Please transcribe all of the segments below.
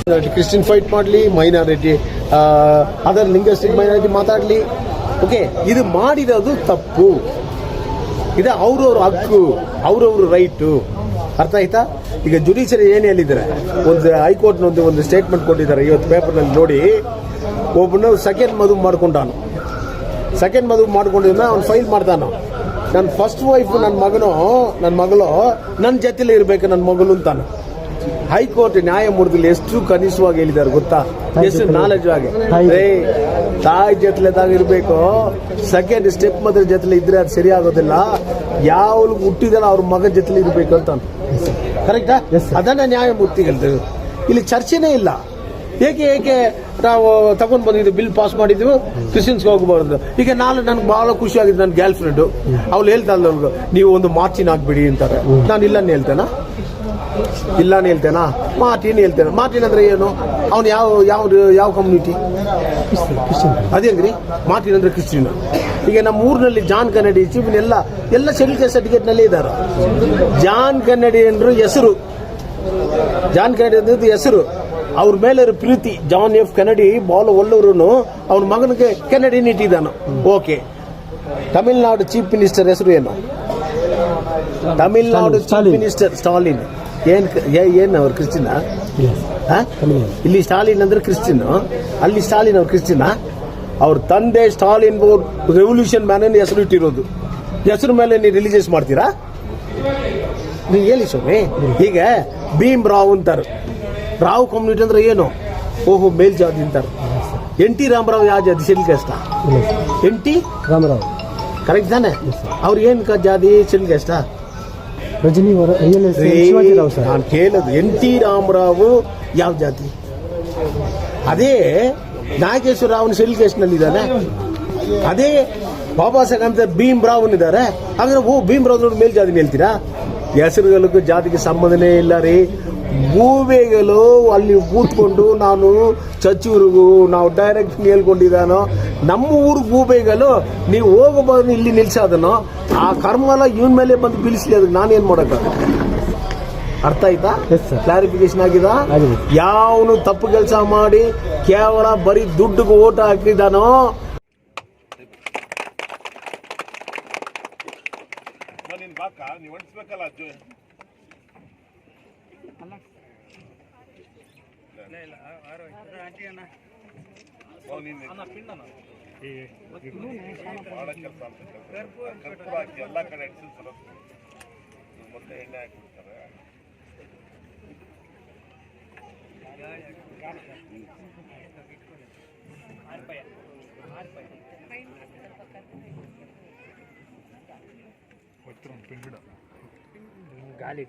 Christian fight ಮಾಡಲಿ, minority other linguistic minority ಮಾತಾಡಲಿ, okay, ಇದು ಮಾಡಿರೋದು ತಪ್ಪು. ಇದು ಅವ್ರವ್ರ ಹಕ್ಕು, ಅವ್ರವ್ರ ರೈಟು. ಅರ್ಥ ಆಯ್ತಾ? ಈಗ ಜುಡಿಷರಿ ಏನು ಹೇಳಿದ್ದಾರೆ, ಒಂದು ಹೈಕೋರ್ಟ್ನ ಒಂದು ಸ್ಟೇಟ್ಮೆಂಟ್ ಕೊಟ್ಟಿದ್ದಾರೆ ಇವತ್ತು ಪೇಪರ್ನಲ್ಲಿ ನೋಡಿ. ಒಬ್ಬನು ಸೆಕೆಂಡ್ ಮದುವೆ ಮಾಡ್ಕೊಂಡಾನು, ಸೆಕೆಂಡ್ ಮದುವೆ ಮಾಡ್ಕೊಂಡಿದ್ದ ಅವ್ನು ಫೈಲ್ ಮಾಡ್ತಾನು, ನನ್ನ ಫಸ್ಟ್ ವೈಫ್ ನನ್ನ ಮಗಳು ನನ್ನ ಜೊತೆಲಿ ಇರಬೇಕು ನನ್ನ ಮಗಳು ಅಂತಾನು. ಹೈಕೋರ್ಟ್ ನ್ಯಾಯಮೂರ್ತಿಗಳು ಎಷ್ಟು ಕನಿಷ್ಠವಾಗಿ ಹೇಳಿದ್ದಾರೆ ಗೊತ್ತಾ, ಎಷ್ಟು ನಾಲೆಜ್ ಆಗಿ. ತಾಯಿ ಜೊತೆಲೆದಾಗ ಇರಬೇಕು, ಸೆಕೆಂಡ್ ಸ್ಟೆಪ್ ಮದ್ರ ಜೊತೆಲಿ ಇದ್ರೆ ಅದು ಸರಿ ಆಗೋದಿಲ್ಲ. ಯಾವ ಹುಟ್ಟಿದಲ್ಲ ಅವ್ರ ಮಗನ ಜೊತೆಲಿ ಇರಬೇಕು ಅಂತ, ಕರೆಕ್ಟಾ? ಅದನ್ನ ನ್ಯಾಯಮೂರ್ತಿಗಳು. ಇಲ್ಲಿ ಚರ್ಚೆನೇ ಇಲ್ಲ. ಏಕೆ ನಾವು ತಗೊಂಡ್ ಬಂದಿದ್ದು ಬಿಲ್ ಪಾಸ್ ಮಾಡಿದ್ವಿ, ಕ್ರಿಶ್ಚಿಯನ್ಸ್ಗೆ ಹೋಗಬಾರ್ದು. ಈಗ ನನ್ಗೆ ಬಹಳ ಖುಷಿ ಆಗಿದ್ದು ನನ್ನ ಗರ್ಲ್ ಫ್ರೆಂಡ್ ಅವ್ಳು ಹೇಳ್ತಾಳೆ, ನೀವು ಒಂದು ಮಾರ್ಚಿನ್ ಹಾಕ್ಬಿಡಿ ಅಂತಾರೆ. ನಾನು ಇಲ್ಲன்னு ಹೇಳ್ತೇನಾ? ಮಾರ್ಟಿನ್ ಹೇಳ್ತೇನೆ. ಮಾರ್ಟಿನ್ ಅಂದ್ರೆ ಏನು? ಅವ್ನು ಯಾವ ಕಮ್ಯುನಿಟಿ? ಅದೇಂಗ್ರಿ ಮಾರ್ಟಿನ್ ಅಂದ್ರೆ ಕ್ರಿಶ್ಚಿಯನ್. ಈಗ ನಮ್ಮ ಊರಿನಲ್ಲಿ ಜಾನ್ ಕೆನ್ನಡಿ ಚೀಫ್ ಎಲ್ಲ ಶೆಡ್ಯೂಲ್ ಕಾಸ್ಟ್ ಸರ್ಟಿಫಿಕೇಟ್ ನಲ್ಲಿ ಇದ್ದಾರೆ. ಜಾನ್ ಕೆನ್ನಡಿ ಅಂದ್ರೆ ಹೆಸರು, ಜಾನ್ ಕೆನ್ನಡಿ ಅಂದ್ರೆ ಹೆಸರು, ಅವ್ರ ಮೇಲೆ ಪ್ರೀತಿ. ಜಾನ್ ಎಫ್ ಕೆನ್ನಡಿ ಬಹಳ ಒಳ್ಳೆಯವರು. ಅವ್ರ ಮಗನಿಗೆ ಕೆನ್ನಡಿ ಇಟ್ಟಿದ್ದಾನು. ಓಕೆ, ತಮಿಳುನಾಡು ಚೀಫ್ ಮಿನಿಸ್ಟರ್ ಹೆಸರು ಏನು? Tamil Nadu chief minister Stalin. ಏನ್ ಅವ್ರು ಕ್ರಿಶ್ಚಿಯನ್? ಇಲ್ಲಿ ಸ್ಟಾಲಿನ್ ಅಂದ್ರೆ ಕ್ರಿಶ್ಚಿಯನ್, ಅಲ್ಲಿ ಸ್ಟಾಲಿನ್ ಅವ್ರು ಕ್ರಿಶ್ಚಿಯನ್. ಅವ್ರ ತಂದೆ ಸ್ಟಾಲಿನ್ ರೆವಲ್ಯೂಷನ್ ಮ್ಯಾನ್ ಹೆಸರು ಇಟ್ಟಿರೋದು. ಹೆಸರು ಮೇಲೆ ನೀವು ರಿಲೀಜಿಯಸ್ ಮಾಡ್ತೀರಾ? ನೀವು ಹೇಳಿ ಸ್ವಾಮಿ. ಈಗ ಭೀಮ್ ರಾವ್ ಅಂತಾರೆ. ರಾವ್ ಕಮ್ಯುನಿಟಿ ಅಂದ್ರೆ ಏನು? ಓಹೋ, ಮೇಲ್ಜಾತಿ ಅಂತಾರೆ. ಎನ್ ಟಿ ರಾಮರಾವ್ ಯಾವ ಜಾತಿ? Schedule caste. N T Rama Rao correct ತಾನೆ? ಅವ್ರು ಏನ್ ಜಾತಿ? Schedule caste. ನಾನು ಕೇಳೋದು ಎನ್ ಟಿ ರಾಮರಾವ್ ಯಾವ ಜಾತಿ? ಅದೇ ನಾಗೇಶ್ವರ ರಾವ್ ಶೆಡ್ಯೂಲ್ ಕಾಸ್ಟ್ ನಲ್ಲಿ ಇದ್ದಾನೆ. ಅದೇ ಬಾಬಾ ಸಾಹೇಬ್ ಅಂತ ಭೀಮ್ ರಾವ್ ಇದ್ದಾರೆ. ಹಾಗಾದ್ರೆ ಭೀಮ್ ರಾವ್ ಮೇಲ್ಜಾತಿ ಹೇಳ್ತೀರಾ? ಹೆಸರುಗಳಿಗೂ ಜಾತಿಗೆ ಸಂಬಂಧನೇ ಇಲ್ಲ ರೀ. ಗೂಬೆಗಳು ಅಲ್ಲಿ ಕೂತ್ಕೊಂಡು ನಾನು ಚಚ್ಚೂರಿಗೂ ನಾವು ಡೈರೆಕ್ಟ್ ಹೇಳ್ಕೊಂಡಿದ್ದಾನೋ, ನಮ್ಮ ಊರು ಗೂಬೆಗಳು ನೀವು ಹೋಗಬಾರ್ದು ಇಲ್ಲಿ ನಿಲ್ಸೋದನ್ನು, ಆ ಕರ್ಮಲ ಇವನ್ ಮೇಲೆ ಬಂದು ಬೀಳಿಸ್ಲಿ. ಅದಕ್ಕೆ ನಾನೇನ್ ಮಾಡೋಕ್ಕಾಗುತ್ತೆ? ಅರ್ಥ ಆಯ್ತಾ? ಕ್ಲಾರಿಫಿಕೇಶನ್ ಆಗಿದ? ಯಾವನು ತಪ್ಪು ಕೆಲಸ ಮಾಡಿ ಕೇವಲ ಬರೀ ದುಡ್ಡಿಗೆ ಓಟ್ ಹಾಕಿದಾನೋ ಎಲ್ಲ ಕಡೆ ಮತ್ತೆ ಎಣ್ಣೆ ಹಾಕಿಬಿಡ್ತಾರೆ. ಗಾಲಿ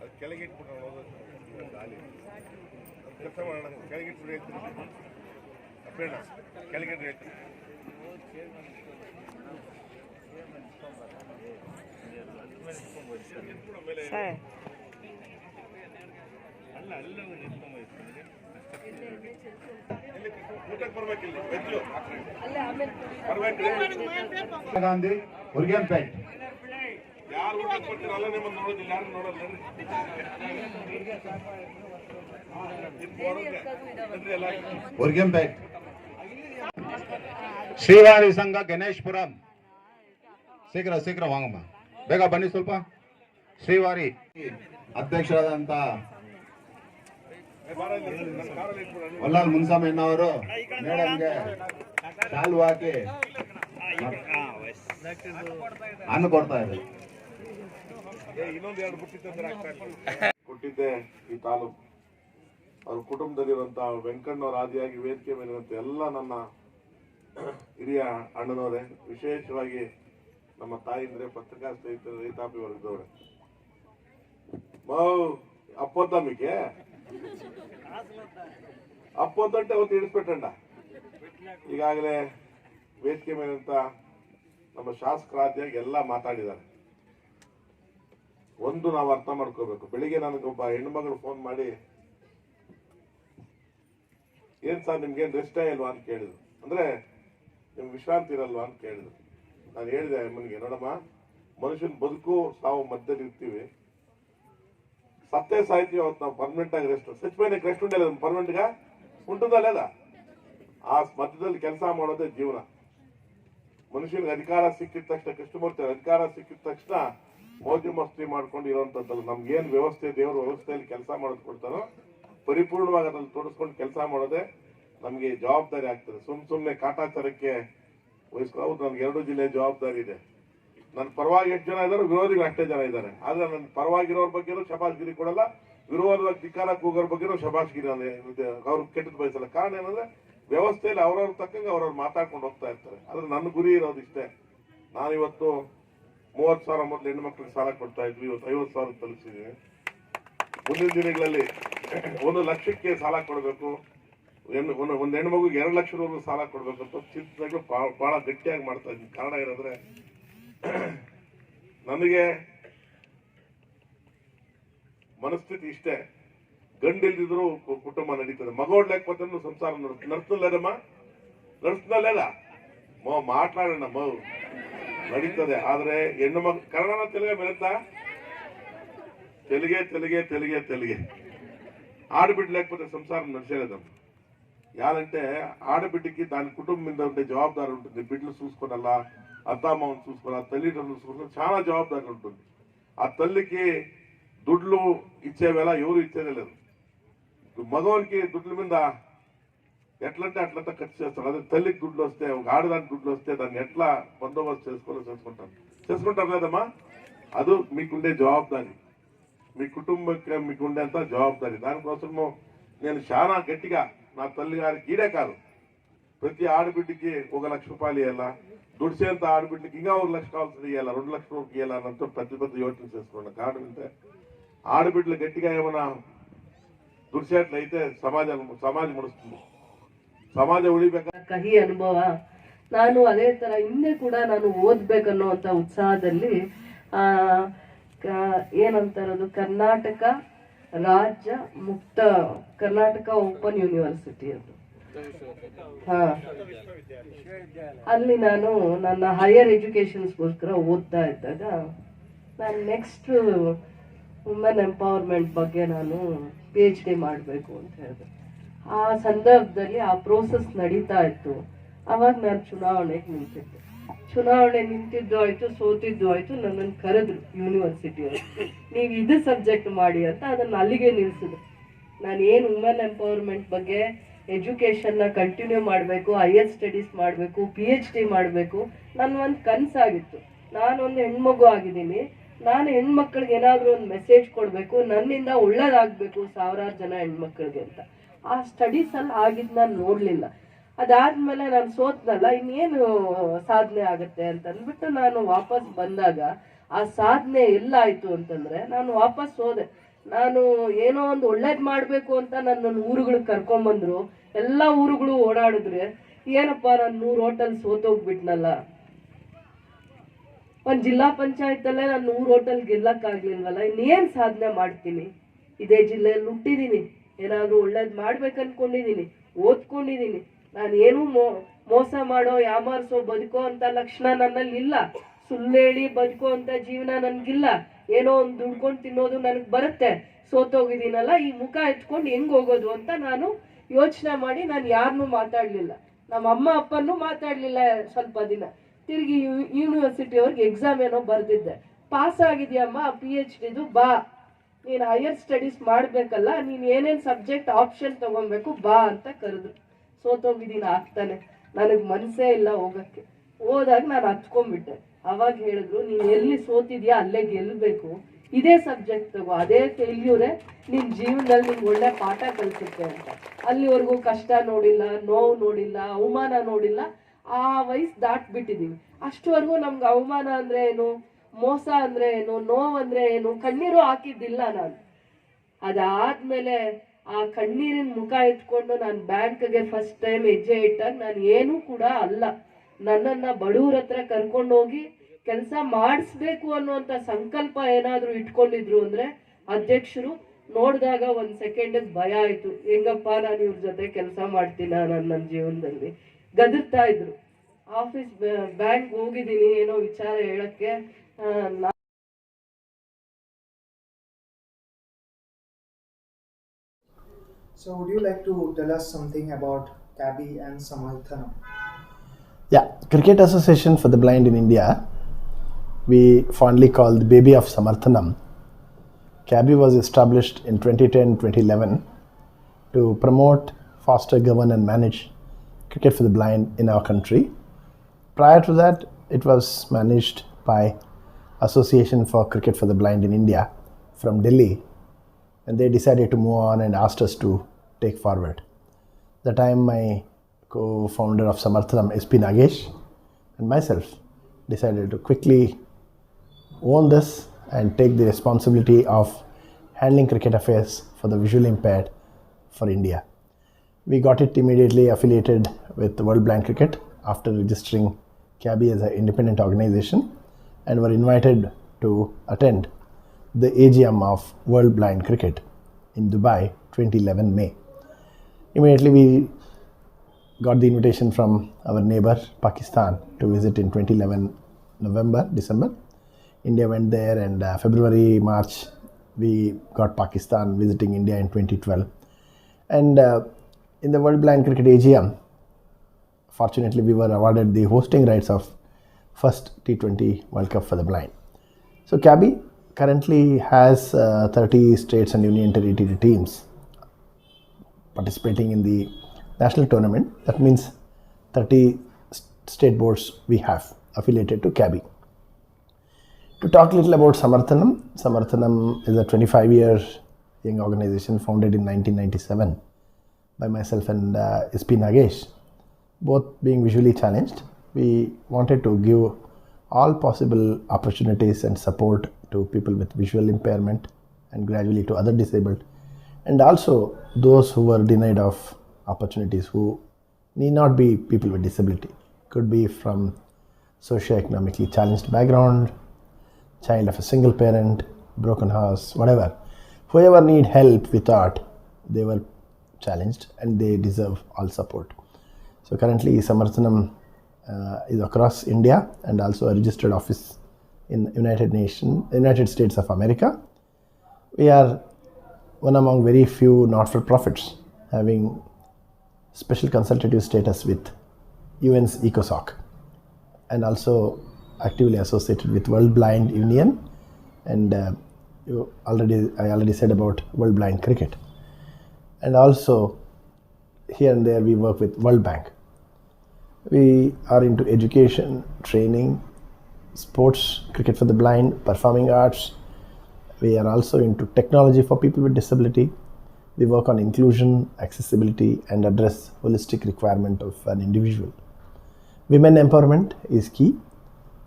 ಅದು ಕೆಳಗೆ ಇಟ್ಬಿಟ್ಟು ಗಾಲಿ ಕೆಲಸ ಮಾಡೋಣ. ಕೆಳಗೆ ಇಟ್ಬಿಟ್ಟು ಹೇಳ್ತೀನಿ ಅಪ್ಪೇಣ, ಕೆಳಗೆ ಹೇಳ್ತೀನಿ. ಗಾಂಧಿ ಹುರ್ಗೇನ್ಪೇಟ್. ಯಾರು ಊಟ ಕೊಡ್ತೀರಲ್ಲ ನಿಮ್ಮನ್ನು ನೋಡೋದಿಲ್ಲ, ಯಾರು ನೋಡೋಲ್ಲ. ಹುರ್ಗೇನ್ಪೇಟ್ ಶ್ರೀವಾರಿ ಸಂಘ ಗಣೇಶ್ಪುರಂ. ಶೀಘ್ರ ವಾಂಗಮ್ಮ, ಬೇಗ ಬನ್ನಿ ಸ್ವಲ್ಪ. ಶ್ರೀವಾರಿ ಅಧ್ಯಕ್ಷರಾದಂತ ವಲ್ಲಾಲ್ ಮುನ್ಸಾಮಣ್ಣ ಅವರು ಮೇಡಮ್ಗೆ ಶಾಲು ಹಾಕಿ ಅನ್ನ ಕೊಡ್ತಾ ಇದ್ದಾರೆ. ಇನ್ನೊಂದು 2 ಬುಟ್ಟಿ ಕೊಟ್ಟಿದ್ದೆ ಈ ತಾಲೂಕು. ಅವ್ರ ಕುಟುಂಬದಲ್ಲಿರುವಂತಹ ವೆಂಕಣ್ಣವ್ರ ಆದಿಯಾಗಿ ವೇದಿಕೆ ಮೇಲಿರುವಂತ ಎಲ್ಲ ನನ್ನ ಹಿರಿಯ ಅಣ್ಣನವರೇ, ವಿಶೇಷವಾಗಿ ನಮ್ಮ ತಾಯಿಂದ್ರೆ, ಪತ್ರಿಕಾ ಸ್ನೇಹಿತರು, ರೈತಾಪಿ ವರ್ಗದವ್ರೆ. ಅಪ್ಪೊತ್ತಮ್ಮಿಗೆ ಅಪ್ಪೊತ್ತಂಟೆ ಅವತ್ತು ಇಳಿಸ್ಬಿಟ್ಟಂಡ. ಈಗಾಗಲೇ ವೇದಿಕೆ ಮೇಲಂತ ನಮ್ಮ ಶಾಸಕರಾದಿಯಾಗಿ ಎಲ್ಲ ಮಾತಾಡಿದ್ದಾರೆ. ಒಂದು ನಾವು ಅರ್ಥ ಮಾಡ್ಕೋಬೇಕು. ಬೆಳಿಗ್ಗೆ ನನಗೊಬ್ಬ ಹೆಣ್ಣುಮಗಳು ಫೋನ್ ಮಾಡಿ, ಏನ್ ಸರ್ ನಿಮ್ಗೇನು ರೆಸ್ಟೇ ಇಲ್ವಾ ಅಂತ ಕೇಳಿದ್ರು. ಅಂದ್ರೆ ನಿಮ್ಗೆ ವಿಶ್ರಾಂತಿ ಇರಲ್ವಾ ಅಂತ ಕೇಳಿದ್ರು. ನಾನು ಹೇಳಿದೆ ಅಮ್ಮನಿಗೆ, ನೋಡಮ್ಮ, ಮನುಷ್ಯನ ಬದುಕು ಸಾವು ಮಧ್ಯದಲ್ಲಿ ಇರ್ತೀವಿ. సత్తే సాహిత్యం అవుతున్నాం పర్మనెంట్ గా రెస్ట్ చచ్చిపోయిన రెస్ట్ ఉండేది పర్మనెంట్ గా ఉంటుందా లేదా ಆ ಮಧ್ಯದಲ್ಲಿ ಕೆಲಸ ಮಾಡೋದೇ ಜೀವನ ಮನುಷ್ಯನಿಗೆ ಅಧಿಕಾರ ಸಿಕ್ಕಿದ ತಕ್ಷಣ ಕೃಷ್ಣಮೂರ್ತಿ ಅಧಿಕಾರ ಸಿಕ್ಕಿದ ತಕ್ಷಣ ಮೋಜು ಮಸ್ತಿ ಮಾಡ್ಕೊಂಡು ಇರೋಂಥದ್ದು ನಮ್ಗೇನು ವ್ಯವಸ್ಥೆ ದೇವರ ವ್ಯವಸ್ಥೆಯಲ್ಲಿ ಕೆಲಸ ಮಾಡೋದು ಕೊಡ್ತಾನೋ ಪರಿಪೂರ್ಣವಾಗಿ ಅದ್ರಲ್ಲಿ ತೋರಿಸ್ಕೊಂಡು ಕೆಲಸ ಮಾಡೋದೇ ನಮಗೆ ಜವಾಬ್ದಾರಿ ಆಗ್ತದೆ ಸುಮ್ಮನೆ ಕಾಟಾಚಾರಕ್ಕೆ ವಹಿಸ್ಕೊಂಡು ನಮ್ಗೆ 2 ಜಿಲ್ಲೆ ಜವಾಬ್ದಾರಿ ಇದೆ ನನ್ನ ಪರವಾಗಿ ಎಷ್ಟು ಜನ ಇದ್ದಾರೆ ವಿರೋಧಿಗಳು ಅಷ್ಟೇ ಜನ ಇದ್ದಾರೆ ಆದ್ರೆ ನನ್ನ ಪರವಾಗಿರೋರ ಬಗ್ಗೆನೂ ಶಬಾಷ್ಗಿರಿ ಕೊಡಲ್ಲ ವಿರೋಧವಾಗಿ ಧಿಕ್ಕಾರ ಕೂಗೋರ್ ಬಗ್ಗೆನೂ ಶಬಾಷ್ಗಿರಿ ಅವ್ರು ಕೆಟ್ಟದ್ದು ಬಯಸಲ್ಲ ಕಾರಣ ಏನಂದ್ರೆ ವ್ಯವಸ್ಥೆಯಲ್ಲಿ ಅವ್ರವ್ರ ತಕ್ಕಂಗೆ ಅವ್ರವ್ರು ಮಾತಾಡ್ಕೊಂಡು ಹೋಗ್ತಾ ಇರ್ತಾರೆ ಆದ್ರೆ ನನ್ನ ಗುರಿ ಇರೋದು ಇಷ್ಟೇ ನಾನಿವತ್ತು 30,000 ಮೊದಲು ಹೆಣ್ಮಕ್ಳಿಗೆ ಸಾಲ ಕೊಡ್ತಾ ಇದ್ವಿ ಇವತ್ತು 50,000 ತಲುಪಿಸಿದೀನಿ ಮುಂದಿನ ದಿನಗಳಲ್ಲಿ 1 ಲಕ್ಷಕ್ಕೆ ಸಾಲ ಕೊಡಬೇಕು ಒಂದು ಹೆಣ್ಮಗುಗೆ 2 ಲಕ್ಷದವರೆಗೂ ಸಾಲ ಕೊಡ್ಬೇಕು ಅಂತ ಚಿಂತನೆಗಳು ಬಹಳ ಗಟ್ಟಿಯಾಗಿ ಮಾಡ್ತಾ ಇದ್ದೀನಿ ಕಾರಣ ಏನಂದ್ರೆ ನನಗೆ ಮನಸ್ಥಿತಿ ಇಷ್ಟೇ ಗಂಡಿಲ್ದಿದ್ರು ಕುಟುಂಬ ನಡೀತದೆ ಮಗೋಡ್ಲೇకపోతే ಸಂಸಾರ ನಡ್ಸ್ತಲ್ಲೇದಮ್ಮ ನಡ್ಸ್ತಲ್ಲೇದ ಮಾట్లాಡೋಣ ನಡೀತದೆ ಆದ್ರೆ ಹೆಣ್ಣು ಮಗ ಕನ್ನಡನ ತೆಲುಗ ಬೆಳತಾ తెలుగే ఆడబిడ్డలేకపోతే సంసారం నడిచేదమ్మ యాలంటే ఆడబిడ్డకి దాని కుటుంబం ఉండే జవాబుదారి ఉంటుంది బిడ్డలు చూసుకోవాలా అత్తామామను చూసుకోవాలా తల్లిదండ్రులు చూసుకోవాలి చాలా జవాబుదారి ఉంటుంది ఆ తల్లికి దుడ్లు ఇచ్చే వేళ ఎవరు ఇచ్చేదే లేదు మగవానికి దుడ్ల మీద ఎట్లంటే అట్లంతా ఖర్చు చేస్తారు అదే తల్లికి దుడ్లు వస్తే ఒక ఆడదానికి దుడ్లు వస్తే దాన్ని ఎట్లా బందోబస్తు చేసుకుంటారు లేదమ్మా అది మీకుండే జవాబుదారి మీ కుటుంబಕ್ಕೆ మీకు ఉండేంత జవాబుదారి దానికోసము నేను చాలా గట్టిగా నా తల్లి గారికి ఈడే కాదు ప్రతి ఆడబిడ్డకి 1 లక్ష రూపాయలు ఇవ్వాలా దుడిసేంత ఆడబిడ్డకి ఇంకా 1 లక్ష కావాల్సింది ఇవ్వాలా 2 లక్షల రూపాయలు ఇవ్వాలన్నంత పెద్ద యోచన చేసుకున్నాను కారణం అంటే ఆడబిడ్డలు గట్టిగా ఏమైనా ದುಡಿಸೇಟ್ಲೈತೆ ಸಮಾಜ ಮುಡಿಸ್ತೀನಿ ಸಮಾಜ ಉಳಿಬೇಕ ಕಹಿ ಅನುಭವ ನಾನು ಅದೇ ತರ ಹಿಂದೆ ಕೂಡ ನಾನು ಓದ್ಬೇಕನ್ನೋಂತ ಉತ್ಸಾಹದಲ್ಲಿ ಏನಂತಾರದು ಕರ್ನಾಟಕ ರಾಜ್ಯ ಮುಕ್ತ ಕರ್ನಾಟಕ ಓಪನ್ ಯೂನಿವರ್ಸಿಟಿ ಅದು ಅಲ್ಲಿ ನಾನು ನನ್ನ ಹೈಯರ್ ಎಜುಕೇಶನ್ಸ್ಗೋಸ್ಕರ ಓದ್ತಾ ಇದ್ದಾಗ ನಾನು ನೆಕ್ಸ್ಟ್ ವುಮೆನ್ ಎಂಪವರ್ಮೆಂಟ್ ಬಗ್ಗೆ ನಾನು PhD ಮಾಡಬೇಕು ಅಂತ ಹೇಳಿದೆ ಆ ಸಂದರ್ಭದಲ್ಲಿ ಆ ಪ್ರೋಸೆಸ್ ನಡೀತಾ ಇತ್ತು ಅವಾಗ ನಾನು ಚುನಾವಣೆಗೆ ನಿಂತಿದ್ದು ಆಯ್ತು ಸೋತಿದ್ದು ಆಯ್ತು ನನ್ನನ್ನು ಕರೆದ್ರು ಯೂನಿವರ್ಸಿಟಿಯವರು ನೀವು ಇದು ಸಬ್ಜೆಕ್ಟ್ ಮಾಡಿ ಅಂತ ಅದನ್ನು ಅಲ್ಲಿಗೆ ನಿಲ್ಸಿದ್ರು ನಾನು ಏನು ವುಮೆನ್ ಎಂಪವರ್ಮೆಂಟ್ ಬಗ್ಗೆ ಎಜುಕೇಶನ್ನ ಕಂಟಿನ್ಯೂ ಮಾಡಬೇಕು ಹೈಯರ್ ಸ್ಟಡೀಸ್ ಮಾಡಬೇಕು PhD ಮಾಡಬೇಕು ನನ್ನ ಒಂದು ಕನಸಾಗಿತ್ತು ನಾನೊಂದು ಹೆಣ್ಮಗು ಆಗಿದ್ದೀನಿ ನಾನು ಹೆಣ್ಮಕ್ಳಿಗೆ ಏನಾದರೂ ಒಂದು ಮೆಸೇಜ್ ಕೊಡಬೇಕು ನನ್ನಿಂದ ಒಳ್ಳೇದಾಗಬೇಕು ಸಾವಿರಾರು ಜನ ಹೆಣ್ಮಕ್ಳಿಗೆ ಅಂತ ಆ ಸ್ಟಡೀಸಲ್ಲಿ ಆಗಿದ್ದು ನಾನು ನೋಡಲಿಲ್ಲ ಅದಾದ್ಮೇಲೆ ನಾನು ಸೋತ್ನಲ್ಲ ಇನ್ನೇನು ಸಾಧನೆ ಆಗುತ್ತೆ ಅಂತ ಅಂದ್ಬಿಟ್ಟು ನಾನು ವಾಪಸ್ ಬಂದಾಗ ಆ ಸಾಧನೆ ಎಲ್ಲ ಆಯ್ತು ಅಂತಂದ್ರೆ ನಾನು ವಾಪಸ್ ಹೋದೆ ನಾನು ಏನೋ ಒಂದು ಒಳ್ಳೇದು ಮಾಡಬೇಕು ಅಂತ ನನ್ನ ಊರುಗಳಿಗೆ ಕರ್ಕೊಂಬಂದ್ರು ಎಲ್ಲ ಊರುಗಳು ಓಡಾಡಿದ್ರೆ ಏನಪ್ಪ ನಾನು 100 ಹೋಟೆಲ್ ಸೋತೋಗ್ಬಿಟ್ನಲ್ಲ ಒಂದು ಜಿಲ್ಲಾ ಪಂಚಾಯತಲ್ಲೇ ನಾನು 100 ಹೋಟೆಲ್ ಗೆಲ್ಲಕ್ಕಾಗ್ಲಿಲ್ವಲ್ಲ ಇನ್ನೇನು ಸಾಧನೆ ಮಾಡ್ತೀನಿ ಇದೇ ಜಿಲ್ಲೆಯಲ್ಲಿ ಹುಟ್ಟಿದ್ದೀನಿ ಏನಾದರೂ ಒಳ್ಳೇದು ಮಾಡ್ಬೇಕನ್ಕೊಂಡಿದ್ದೀನಿ ಓದ್ಕೊಂಡಿದ್ದೀನಿ ನಾನು ಏನೂ ಮೋಸ ಮಾಡೋ ಯಾಮಾರಿಸೋ ಬದುಕೋ ಅಂತ ಲಕ್ಷಣ ನನ್ನಲ್ಲಿ ಇಲ್ಲ ಸುಳ್ಳೇಳಿ ಬದುಕೋ ಅಂತ ಜೀವನ ನನ್ಗಿಲ್ಲ ಏನೋ ಒಂದು ದುಡ್ಕೊಂಡು ತಿನ್ನೋದು ನನಗೆ ಬರುತ್ತೆ ಸೋತೋಗಿದ್ದೀನಲ್ಲ ಈ ಮುಖ ಎತ್ಕೊಂಡು ಹೆಂಗ್ ಹೋಗೋದು ಅಂತ ನಾನು ಯೋಚನೆ ಮಾಡಿ ನಾನು ಯಾರನ್ನೂ ಮಾತಾಡಲಿಲ್ಲ ನಮ್ಮ ಅಮ್ಮ ಅಪ್ಪನೂ ಮಾತಾಡಲಿಲ್ಲ ಸ್ವಲ್ಪ ದಿನ ತಿರುಗಿ ಯೂನಿವರ್ಸಿಟಿ ಅವ್ರಿಗೆ ಎಕ್ಸಾಮ್ ಏನೋ ಬರೆದಿದ್ದೆ ಪಾಸ್ ಆಗಿದೆಯಮ್ಮ PhDದು ಬಾ ನೀನು ಹೈಯರ್ ಸ್ಟಡೀಸ್ ಮಾಡಬೇಕಲ್ಲ ನೀನು ಏನೇನು ಸಬ್ಜೆಕ್ಟ್ ಆಪ್ಷನ್ ತಗೊಬೇಕು ಬಾ ಅಂತ ಕರೆದ್ರು ಸೋತೋಗಿದ್ದೀನಿ ಆಗ್ತಾನೆ ನನಗೆ ಮನಸ್ಸೇ ಇಲ್ಲ ಹೋಗಕ್ಕೆ ಹೋದಾಗ ನಾನು ಹತ್ಕೊಂಡ್ಬಿಟ್ಟೆ ಅವಾಗ ಹೇಳಿದ್ರು ನೀನು ಎಲ್ಲಿ ಸೋತಿದ್ಯಾ ಅಲ್ಲೇ ಗೆಲ್ಲಬೇಕು ಇದೇ ಸಬ್ಜೆಕ್ಟ್ ತಗೋ ಅದೇ ಫೇಲ್ಯೂರೇ ನಿನ್ನ ಜೀವನದಲ್ಲಿ ನಿಮ್ಗೆ ಒಳ್ಳೆ ಪಾಠ ಕಲಿಸುತ್ತೆ ಅಂತ ಅಲ್ಲಿವರೆಗೂ ಕಷ್ಟ ನೋಡಿಲ್ಲ ನೋವು ನೋಡಿಲ್ಲ ಅವಮಾನ ನೋಡಿಲ್ಲ ಆ ವಯಸ್ಸು ದಾಟ್ಬಿಟ್ಟಿದೀವಿ ಅಷ್ಟುವರೆಗೂ ನಮ್ಗೆ ಅವಮಾನ ಅಂದ್ರೆ ಏನು ಮೋಸ ಅಂದ್ರೆ ಏನು ನೋವು ಅಂದ್ರೆ ಏನು ಕಣ್ಣೀರು ಹಾಕಿದ್ದಿಲ್ಲ ನಾನು ಅದಾದ್ಮೇಲೆ ಆ ಕಣ್ಣೀರಿನ ಮುಖ ಇಟ್ಕೊಂಡು ನಾನು ಬ್ಯಾಂಕ್ಗೆ ಫಸ್ಟ್ ಟೈಮ್ ಹೆಜ್ಜೆ ಇಟ್ಟಾಗ ನಾನು ಏನೂ ಕೂಡ ಅಲ್ಲ ನನ್ನನ್ನ ಬಡವ್ರ ಹತ್ರ ಕರ್ಕೊಂಡೋಗಿ ಕೆಲಸ ಮಾಡಿಸ್ಬೇಕು ಅನ್ನುವಂಥ ಸಂಕಲ್ಪ ಏನಾದರೂ ಇಟ್ಕೊಂಡಿದ್ರು ಅಂದ್ರೆ ಅಧ್ಯಕ್ಷರು ನೋಡಿದಾಗ 1 ಸೆಕೆಂಡಿಗೆ ಭಯ ಆಯ್ತು ಹೆಂಗಪ್ಪ ನಾನು ಇವ್ರ ಜೊತೆ ಕೆಲಸ ಮಾಡ್ತೀನ ನನ್ನ ಜೀವನದಲ್ಲಿ ಗದರ್ತಾ ಇದ್ರು ಆಫೀಸ್ ಬ್ಯಾಂಕ್ ಹೋಗಿದ್ದೀನಿ ಏನೋ ವಿಚಾರ ಹೇಳಕ್ಕೆ So, would you like to tell us something about Kabi and Samarthanam? Yeah, Cricket Association for the Blind in India, we fondly call the baby of Samarthanam. CABI was established in 2010-2011 to promote, foster, govern and manage cricket for the blind in our country. Prior to that, it was managed by Association for Cricket for the Blind in India from Delhi, and they decided to move on and asked us to take forward. The time my co-founder of Samarthanam, SP Nagesh, and myself decided to quickly own this and take the responsibility of handling cricket affairs for the visually impaired for India. We got it immediately affiliated with World Blind Cricket after registering CABI as an independent organization, and were invited to attend the AGM of World Blind Cricket in Dubai 2011 May. Immediately we got the invitation from our neighbor Pakistan to visit in 2011 November, December. India went there, and February, March we got Pakistan visiting India in 2012. And in the World Blind Cricket AGM, fortunately we were awarded the hosting rights of first T20 World Cup for the blind. So CABI currently has 30 states and union territory teams participating in the national tournament. That means 30 state boards we have affiliated to CABI. To talk a little about Samarthanam, Samarthanam is a 25-year young organization founded in 1997 by myself and SP Nagesh, both being visually challenged. We wanted to give all possible opportunities and support to people with visual impairment and gradually to other disabled, and also those who were denied of opportunities, who need not be people with disability, could be from socio-economically challenged background, child of a single parent, broken house, whatever. Whoever need help, we thought they were challenged and they deserve all support. So currently Samarthanam is across India and also a registered office in United States of America. We are one among very few not-for-profits having special consultative status with UN's ECOSOC, and also actively associated with World Blind Union, and I already said about World Blind Cricket, and also here and there we work with World Bank. We are into education, training, sports, cricket for the blind, performing arts. We are also into technology for people with disability. We work on inclusion, accessibility, and address holistic requirement of an individual. Women empowerment is key,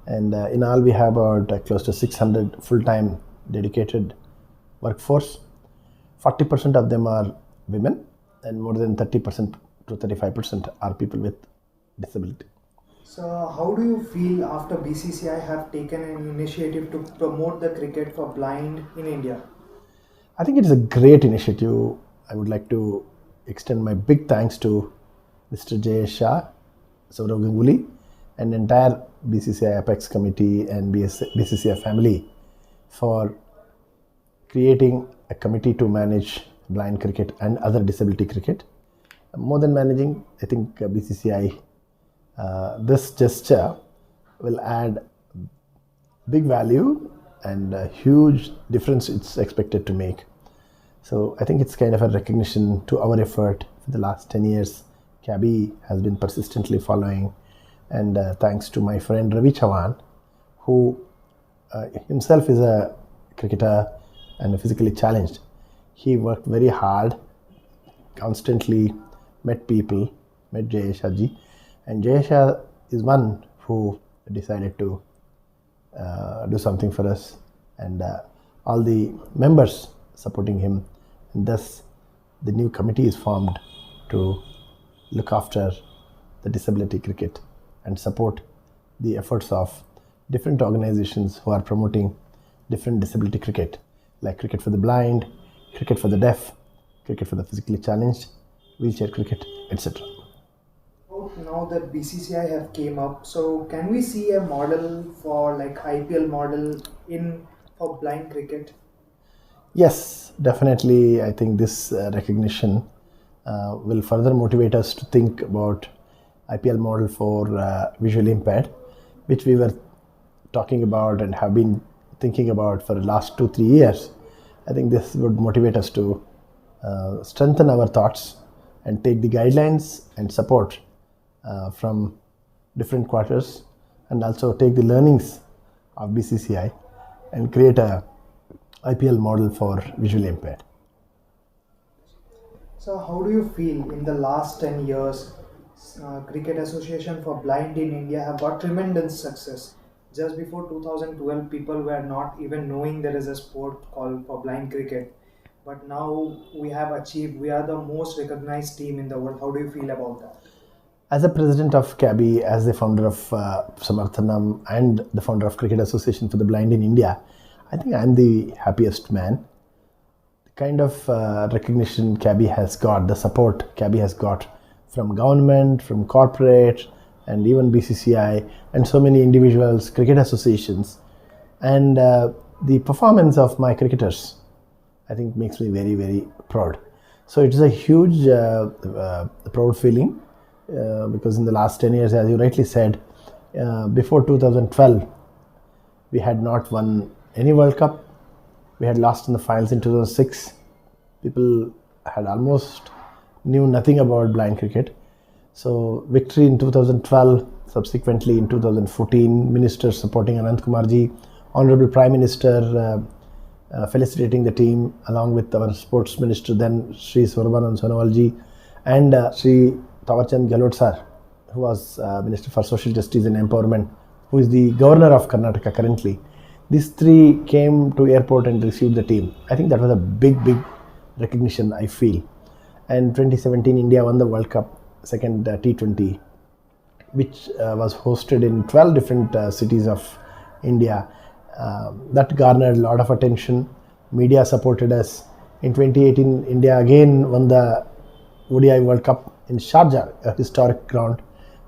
and in all we have about close to 600 full-time dedicated workforce. 40% of them are women, and more than 30% to 35% are people with disability. So, how do you feel after BCCI have taken an initiative to promote the cricket for blind in India? I think it is a great initiative. I would like to extend my big thanks to Mr. Jayesh Shah, Saurav Ganguly, and entire BCCI Apex committee and BCCI family for creating a committee to manage blind cricket and other disability cricket. More than managing, I think BCCI, this gesture will add big value and a huge difference it's expected to make. So I think it's kind of a recognition to our effort for the last 10 years. CABI has been persistently following, and thanks to my friend Ravi Chavan, who himself is a cricketer and physically challenged. He worked very hard, constantly met people, met Jayesh Haji, and Jayesh is one who decided to do something for us, and all the members supporting him, and thus the new committee is formed to look after the disability cricket and support the efforts of different organizations who are promoting different disability cricket, like cricket for the blind, cricket for the deaf, cricket for the physically challenged, wheelchair cricket, etc. Now that BCCI have came up, so can we see a model for like IPL model for blind cricket? Yes, definitely. I think this recognition will further motivate us to think about IPL model for visually impaired, which we were talking about and have been thinking about for the last 2-3 years. I think this would motivate us to strengthen our thoughts and take the guidelines and support from different quarters, and also take the learnings of BCCI and create a IPL model for visually impaired. So how do you feel in the last 10 years, Cricket Association for Blind in India have got tremendous success? Just before 2012, people were not even knowing there is a sport called for blind cricket. But now we are the most recognized team in the world. How do you feel about that? As a president of CABI, as the founder of Samarthanam and the founder of Cricket Association for the Blind in India, I think I'm the happiest man. The kind of recognition CABI has got, the support CABI has got from government, from corporate, and even BCCI, and so many individuals, cricket associations, and the performance of my cricketers, I think makes me very, very proud. So it is a huge proud feeling. Because in the last 10 years, as you rightly said, before 2012, we had not won any World Cup. We had lost in the finals in 2006. People had almost knew nothing about blind cricket. So victory in 2012, subsequently in 2014, ministers supporting Anant Kumarji, Honorable Prime Minister felicitating the team, along with our sports minister then, Sri Sarbanan Sonowalji, and Sri Tawarchand Gehlot sir, who was Minister for Social Justice and Empowerment, who is the Governor of Karnataka currently. These three came to airport and received the team. I think that was a big recognition, I feel. And 2017, India won the World Cup, second T20, which was hosted in 12 different cities of India. That garnered a lot of attention. Media supported us. In 2018, India again won the ODI World Cup in Sharjah, a historic ground,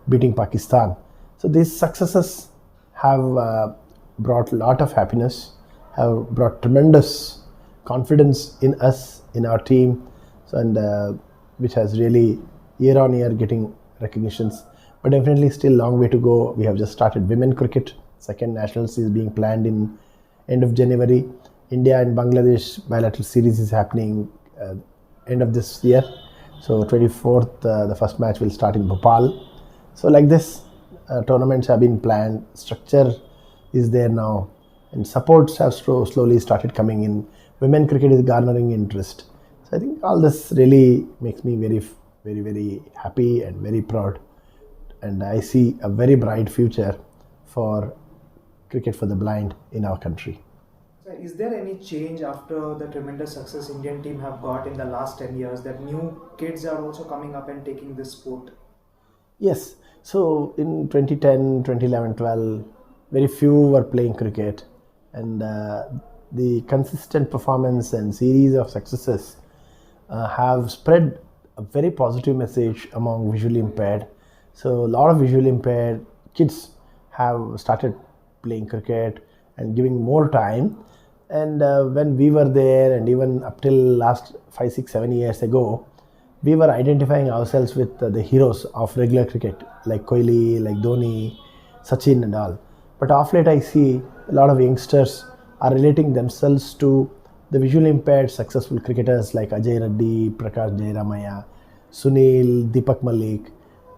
beating Pakistan. So these successes have brought a lot of happiness, have brought tremendous confidence in us, in our team, so, and which has really year on year getting recognitions. But definitely still long way to go. We have just started women cricket. Second nationals is being planned in end of January. India and Bangladesh bilateral series is happening end of this year. So 24th, the first match will start in Bhopal. So like this, tournaments have been planned, structure is there now, and supports have slowly started coming in. Women cricket is garnering interest. So I think all this really makes me very happy and very proud. And I see a very bright future for cricket for the blind in our country. So is there any change after the tremendous success Indian team have got in the last 10 years that new kids are also coming up and taking this sport? Yes. So in 2010, 2011, 12, very few were playing cricket, and the consistent performance and series of successes have spread a very positive message among visually impaired. So a lot of visually impaired kids have started playing cricket and giving more time. And when we were there, and even up till last 5, 6, 7 years ago, we were identifying ourselves with the heroes of regular cricket, like Kohli, like Dhoni, Sachin and all. But of late I see a lot of youngsters are relating themselves to the visually impaired successful cricketers like Ajay Reddy, Prakash Jairamaya, Sunil, Deepak Malik,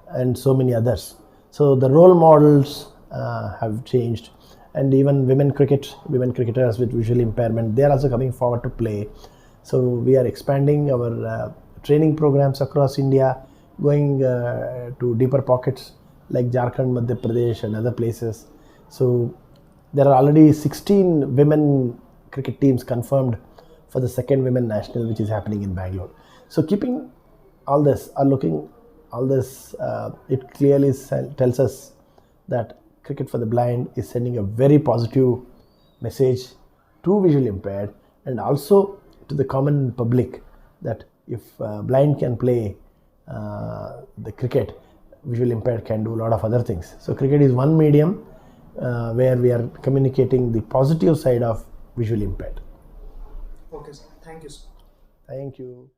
and so many others. So the role models have changed. And even women cricketers with visual impairment, they are also coming forward to play. So we are expanding our training programs across India, going to deeper pockets like Jharkhand, Madhya Pradesh and other places. So there are already 16 women cricket teams confirmed for the second women national, which is happening in Bangalore. So keeping all this, it clearly tells us that Cricket for the Blind is sending a very positive message to visually impaired and also to the common public that if blind can play the cricket, visually impaired can do a lot of other things. So cricket is one medium where we are communicating the positive side of visually impaired. Okay, sir. Thank you, sir. Thank you.